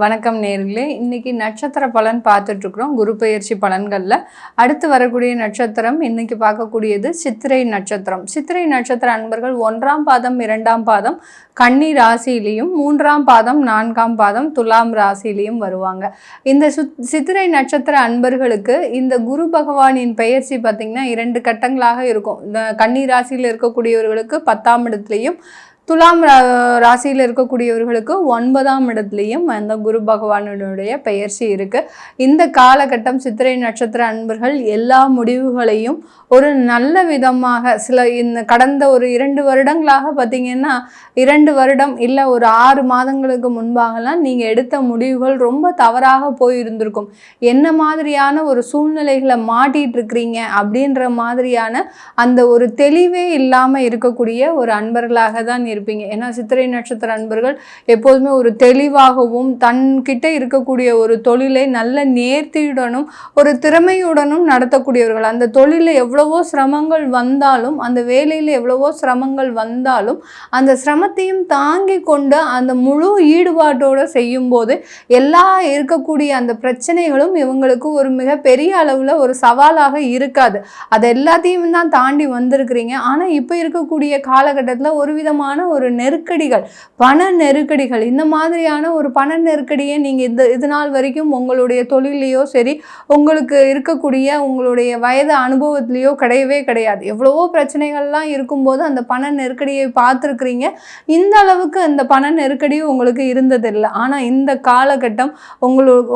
வணக்கம் நேர்களே. இன்னைக்கு நட்சத்திர பலன் பார்த்துட்டு இருக்கிறோம். குரு பெயர்ச்சி பலன்கள்ல அடுத்து வரக்கூடிய நட்சத்திரம் இன்னைக்கு பார்க்கக்கூடியது சித்திரை நட்சத்திரம். சித்திரை நட்சத்திர அன்பர்கள் 1ஆம் பாதம் 2ஆம் பாதம் கன்னி ராசியிலையும் 3ஆம் பாதம் 4ஆம் பாதம் துலாம் ராசியிலையும் வருவாங்க. இந்த சித்திரை நட்சத்திர அன்பர்களுக்கு இந்த குரு பகவானின் பெயர்ச்சி பார்த்தீங்கன்னா 2 கட்டங்களாக இருக்கும். இந்த கன்னி ராசியில் இருக்கக்கூடியவர்களுக்கு 10ஆம் இடத்துலையும், துலாம் ராசியில் இருக்கக்கூடியவர்களுக்கு 9ஆம் இடத்துலையும் அந்த குரு பகவானுடைய பெயர்ச்சி இருக்கு. இந்த காலகட்டம் சித்திரை நட்சத்திர அன்பர்கள் எல்லா முடிவுகளையும் ஒரு நல்ல விதமாக இந்த கடந்த ஒரு 2 வருடங்களாக பார்த்தீங்கன்னா 2 வருடம் இல்லை ஒரு 6 மாதங்களுக்கு முன்பாகலாம் நீங்கள் எடுத்த முடிவுகள் ரொம்ப தவறாக போயிருந்திருக்கும். என்ன மாதிரியான ஒரு சூழ்நிலைகளை மாட்டிட்டு இருக்கிறீங்க அப்படின்ற மாதிரியான அந்த ஒரு தெளிவே இல்லாமல் இருக்கக்கூடிய ஒரு அன்பர்களாக தான் இருப்பீங்க. ஏன்னா சித்திரை நட்சத்திர அன்பர்கள் எப்போதுமே ஒரு தெளிவாகவும் தன்கிட்ட இருக்கக்கூடிய ஒரு தொழிலை நல்ல நேர்த்தியுடனும் ஒரு திறமையுடனும் நடத்தக்கூடியவர்கள். அந்த தொழிலில் எவ்வளவோ சிரமங்கள் வந்தாலும், அந்த வேலையில் எவ்வளவோ சிரமங்கள் வந்தாலும் அந்த சிரமத்தையும் தாங்கி கொண்டு அந்த முழு ஈடுபாட்டோடு செய்யும்போது எல்லா இருக்கக்கூடிய அந்த பிரச்சனைகளும் இவங்களுக்கு ஒரு மிகப்பெரிய அளவில் ஒரு சவாலாக இருக்காது. அது எல்லாத்தையும் தான் தாண்டி வந்திருக்கிறீங்க. ஆனால் இப்போ இருக்கக்கூடிய காலகட்டத்தில் ஒரு விதமான ஒரு நெருக்கடிகள், பண நெருக்கடிகள், இந்த மாதிரியான ஒரு பண நெருக்கடியை நீங்கள் இது நாள் வரைக்கும் உங்களுடைய தொழிலையோ சரி, உங்களுக்கு இருக்கக்கூடிய உங்களுடைய வயது அனுபவத்திலேயோ கிடையவே கிடையாது. எவ்வளவோ பிரச்சனைகள்லாம் இருக்கும்போது அந்த பண நெருக்கடியை பார்த்துருக்குறீங்க. இந்த அளவுக்கு அந்த பண நெருக்கடியும் உங்களுக்கு இருந்ததில்லை. ஆனால் இந்த காலகட்டம்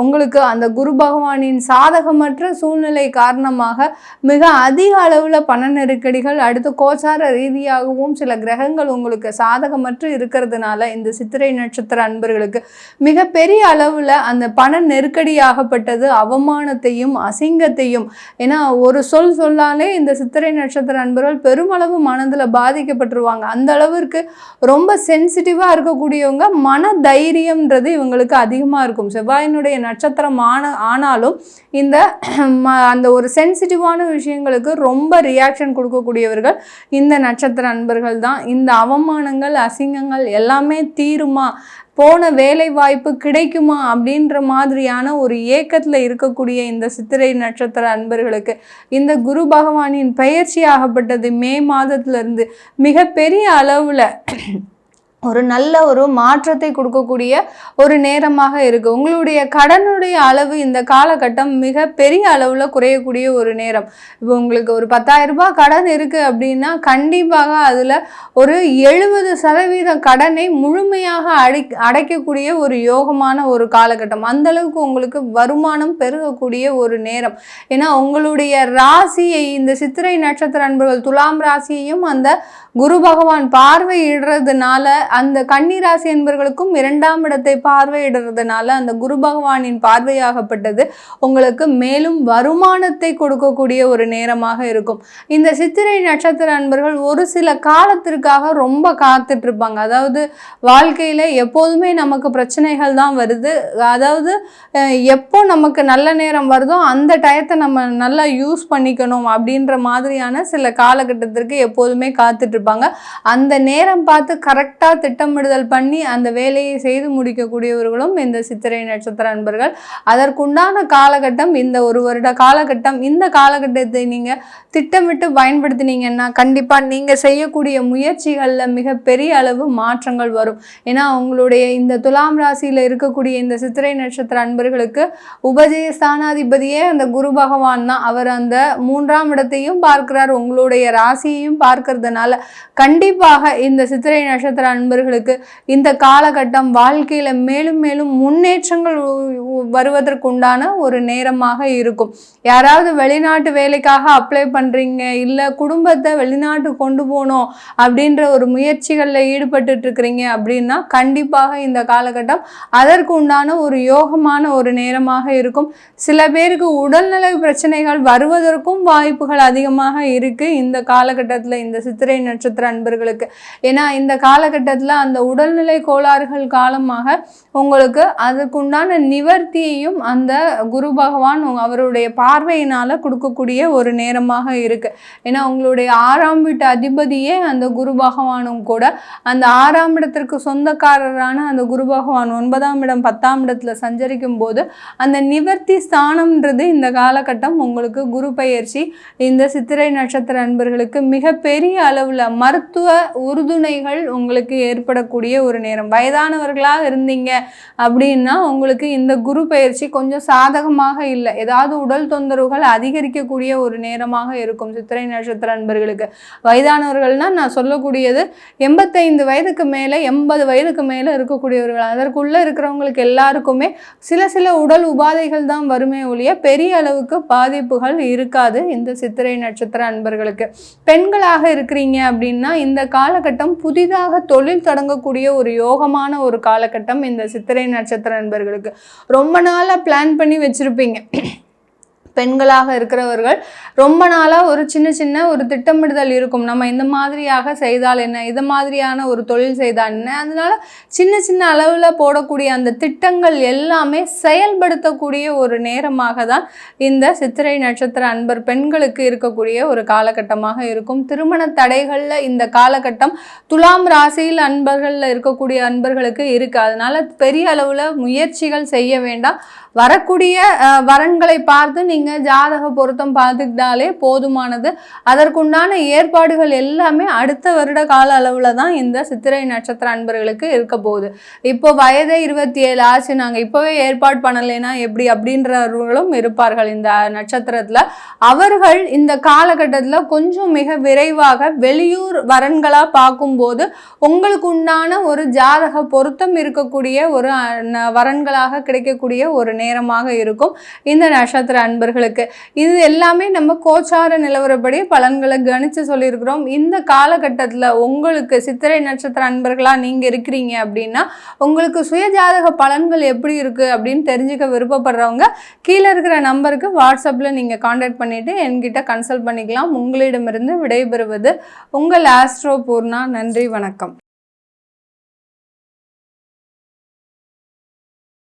உங்களுக்கு அந்த குரு பகவானின் சாதகமற்ற சூழ்நிலை காரணமாக மிக அதிக அளவில் பண நெருக்கடிகள், அடுத்து கோச்சார ரீதியாகவும் சில கிரகங்கள் உங்களுக்கு சாதகமற்று இருக்கிறதுனால இந்த சித்திரை நட்சத்திர அன்பர்களுக்கு மிகப்பெரிய அளவில் அந்த பண நெருக்கடியாகப்பட்டது அவமானத்தையும் அசிங்கத்தையும், ஏன்னா ஒரு சொல்லாலே இந்த சித்திரை நட்சத்திர அன்பர்கள் பெருமளவு மனதில் பாதிக்கப்பட்டுருவாங்க. அந்த அளவிற்கு ரொம்ப சென்சிட்டிவாக இருக்கக்கூடியவங்க. மன தைரியம்ன்றது இவங்களுக்கு அதிகமாக இருக்கும். செவ்வாயினுடைய நட்சத்திரம் ஆனாலும் இந்த அந்த ஒரு சென்சிட்டிவான விஷயங்களுக்கு ரொம்ப ரியாக்ஷன் கொடுக்கக்கூடியவர்கள் இந்த நட்சத்திர அன்பர்கள் தான். இந்த அவமானங்கள் அசிங்கங்கள் எல்லாமே தீருமா, போன வேலை வாய்ப்பு கிடைக்குமா அப்படின்ற மாதிரியான ஒரு ஏக்கத்தில் இருக்கக்கூடிய இந்த சித்திரை நட்சத்திர அன்பர்களுக்கு இந்த குரு பகவானின் பயிற்சி ஆகப்பட்டது மே மாதத்திலிருந்து மிகப்பெரிய அளவில் ஒரு நல்ல ஒரு மாற்றத்தை கொடுக்கக்கூடிய ஒரு நேரமாக இருக்குது. உங்களுடைய கடனுடைய அளவு இந்த காலகட்டம் மிக பெரிய அளவில் குறையக்கூடிய ஒரு நேரம். இப்போ உங்களுக்கு ஒரு 10,000 ரூபாய் கடன் இருக்குது அப்படின்னா கண்டிப்பாக அதில் ஒரு 70% கடனை முழுமையாக அடைக்கக்கூடிய ஒரு யோகமான ஒரு காலகட்டம். அந்தளவுக்கு உங்களுக்கு வருமானம் பெருகக்கூடிய ஒரு நேரம். ஏன்னா உங்களுடைய ராசியை இந்த சித்திரை நட்சத்திர அன்பர்கள் துலாம் ராசியையும் அந்த குரு பகவான் பார்வையிடுறதுனால அந்த கன்னி ராசி என்பவர்களுக்கும் 2ஆம் இடத்தை பார்வையிடுறதுனால அந்த குரு பகவானின் பார்வையாகப்பட்டது உங்களுக்கு மேலும் வருமானத்தை கொடுக்கக்கூடிய ஒரு நேரமாக இருக்கும். இந்த சித்திரை நட்சத்திர அன்பர்கள் ஒரு சில காலத்திற்காக ரொம்ப காத்துட்டு இருப்பாங்க. அதாவது வாழ்க்கையில் எப்போதுமே நமக்கு பிரச்சனைகள் தான் வருது. அதாவது எப்போ நமக்கு நல்ல நேரம் வருதோ அந்த டயத்தை நம்ம நல்லா யூஸ் பண்ணிக்கணும் அப்படின்ற மாதிரியான சில காலகட்டத்திற்கு எப்போதுமே காத்துட்டு இருப்பாங்க. அந்த நேரம் பார்த்து கரெக்டாக திட்டமிடுதல் பண்ணி அந்த வேலையை செய்து முடிக்கக்கூடியவர்களும் இந்த சித்திரை நட்சத்திர அன்பர்கள். அதற்குண்டான காலகட்டம் இந்த ஒரு வருட காலகட்டம். இந்த காலகட்டத்தை நீங்கள் திட்டமிட்டு பயன்படுத்தினீங்கன்னா கண்டிப்பாக நீங்கள் செய்யக்கூடிய முயற்சிகளில் மிகப்பெரிய அளவு மாற்றங்கள் வரும். ஏன்னா உங்களுடைய இந்த துலாம் ராசியில் இருக்கக்கூடிய இந்த சித்திரை நட்சத்திர அன்பர்களுக்கு உபஜய ஸ்தானாதிபதியே அந்த குரு பகவான் தான். அவர் அந்த 3ஆம் இடத்தையும் பார்க்கிறார், உங்களுடைய ராசியையும் பார்க்கறதுனால கண்டிப்பாக இந்த சித்திரை நட்சத்திர அன்பர்களுக்கு இந்த காலகட்டம் வாழ்க்கையில மேலும் மேலும் முன்னேற்றங்கள் வருவதற்குண்டான ஒரு நேரமாக இருக்கும். யாராவது வெளிநாட்டு வேலைக்காக அப்ளை பண்றீங்க, இல்ல குடும்பத்தை வெளிநாட்டு கொண்டு போகணும் அப்படின்ற ஒரு முயற்சிகளில் ஈடுபட்டு இருக்கிறீங்க அப்படின்னா கண்டிப்பாக இந்த காலகட்டம் அதற்கு உண்டான ஒரு யோகமான ஒரு நேரமாக இருக்கும். சில பேருக்கு உடல்நல பிரச்சனைகள் வருவதற்கும் வாய்ப்புகள் அதிகமாக இருக்கு இந்த காலகட்டத்தில் இந்த சித்திரை நட்சத்திர அன்பர்களுக்கு. ஏன்னா இந்த காலகட்டத்தில் காலகட்டத்தில் அந்த உடல்நிலை கோளாறுகள் காலமாக உங்களுக்கு அதுக்குண்டான நிவர்த்தியையும் அந்த குரு பகவான் அவருடைய பார்வையினால் கொடுக்கக்கூடிய ஒரு நேரமாக இருக்குது. ஏன்னா உங்களுடைய 6ஆம் வீட்டு அதிபதியே அந்த குரு பகவானும் கூட, அந்த 6ஆம் இடத்திற்கு சொந்தக்காரரான அந்த குரு பகவான் 9ஆம் இடம் 10ஆம் இடத்துல சஞ்சரிக்கும் போது அந்த நிவர்த்தி ஸ்தானம்ன்றது இந்த காலகட்டம் உங்களுக்கு குரு பெயர்ச்சி இந்த சித்திரை நட்சத்திர அன்பர்களுக்கு மிகப்பெரிய அளவில் மருத்துவ உறுதுணைகள் உங்களுக்கு ஏற்படக்கூடிய ஒரு நேரம். வயதானவர்களாக இருந்தீங்க அப்படின்னா உங்களுக்கு இந்த குரு பெயர்ச்சி கொஞ்சம் சாதகமாக இல்லை, ஏதாவது உடல் தொந்தரவுகள் அதிகரிக்கக்கூடிய ஒரு நேரமாக இருக்கும் சித்திரை நட்சத்திர அன்பர்களுக்கு. வயதானவர்கள்னா நான் சொல்லக்கூடியது 85 வயதுக்கு மேலே 80 வயதுக்கு மேலே இருக்கக்கூடியவர்கள், அதற்குள்ளே இருக்கிறவங்களுக்கு எல்லாருக்குமே சில உடல் உபாதைகள் தான் வருமே ஒழிய பெரிய அளவுக்கு பாதிப்புகள் இருக்காது இந்த சித்திரை நட்சத்திர அன்பர்களுக்கு. பெண்களாக இருக்கிறீங்க அப்படின்னா இந்த காலகட்டம் புதிதாக தொழில் தொடங்கக்கூடிய ஒரு யோகமான ஒரு காலகட்டம் இந்த சித்திரை நட்சத்திர அன்பர்களுக்கு. ரொம்ப நாளாக பிளான் பண்ணி வச்சிருப்பீங்க. பெண்களாக இருக்கிறவர்கள் ரொம்ப நாளாக ஒரு சின்ன ஒரு திட்டமிடுதல் இருக்கும், நம்ம இந்த மாதிரியாக செய்தால் என்ன, இது மாதிரியான ஒரு தொழில் செய்தால் என்ன, அதனால சின்ன அளவில் போடக்கூடிய அந்த திட்டங்கள் எல்லாமே செயல்படுத்தக்கூடிய ஒரு நேரமாக தான் இந்த சித்திரை நட்சத்திர அன்பர் பெண்களுக்கு இருக்கக்கூடிய ஒரு காலகட்டமாக இருக்கும். திருமண தடைகளில் இந்த காலகட்டம் துலாம் ராசியில் அன்பர்களில் இருக்கக்கூடிய அன்பர்களுக்கு இருக்குது. அதனால பெரிய அளவில் முயற்சிகள் செய்ய வேண்டாம். வரக்கூடிய வரன்களை பார்த்து நீங்கள் ஜாதக பொருத்தம் பார்த்துக்கிட்டாலே போதுமானது. அதற்குண்டான ஏற்பாடுகள் எல்லாமே அடுத்த வருட கால அளவில் தான் இந்த சித்திரை நட்சத்திர அன்பர்களுக்கு இருக்க போகுது. இப்போ வயதே 27 ஆச்சு, நாங்கள் இப்போவே ஏற்பாடு பண்ணலைன்னா எப்படி அப்படின்றவர்களும் இருப்பார்கள் இந்த நட்சத்திரத்தில். அவர்கள் இந்த காலகட்டத்தில் கொஞ்சம் மிக விரைவாக வெளியூர் வரன்களாக பார்க்கும்போது உங்களுக்கு உண்டான ஒரு ஜாதக பொருத்தம் இருக்கக்கூடிய ஒரு வரன்களாக கிடைக்கக்கூடிய ஒரு நேரமாக இருக்கும் இந்த நட்சத்திர அன்பர்களுக்கு. இது எல்லாமே நம்ம கோச்சார நிலவரப்படி பலன்களை கணிச்சு சொல்லியிருக்கிறோம். இந்த காலகட்டத்தில் உங்களுக்கு சித்திரை நட்சத்திர அன்பர்களாக நீங்கள் இருக்கிறீங்க அப்படின்னா உங்களுக்கு சுயஜாதக பலன்கள் எப்படி இருக்குது அப்படின்னு தெரிஞ்சுக்க விருப்பப்படுறவங்க கீழே இருக்கிற நம்பருக்கு வாட்ஸ்அப்பில் நீங்கள் கான்டாக்ட் பண்ணிவிட்டு என்கிட்ட கன்சல்ட் பண்ணிக்கலாம். உங்களிடமிருந்து விடைபெறுவது உங்கள் ஆஸ்ட்ரோ பூர்ணா. நன்றி, வணக்கம்.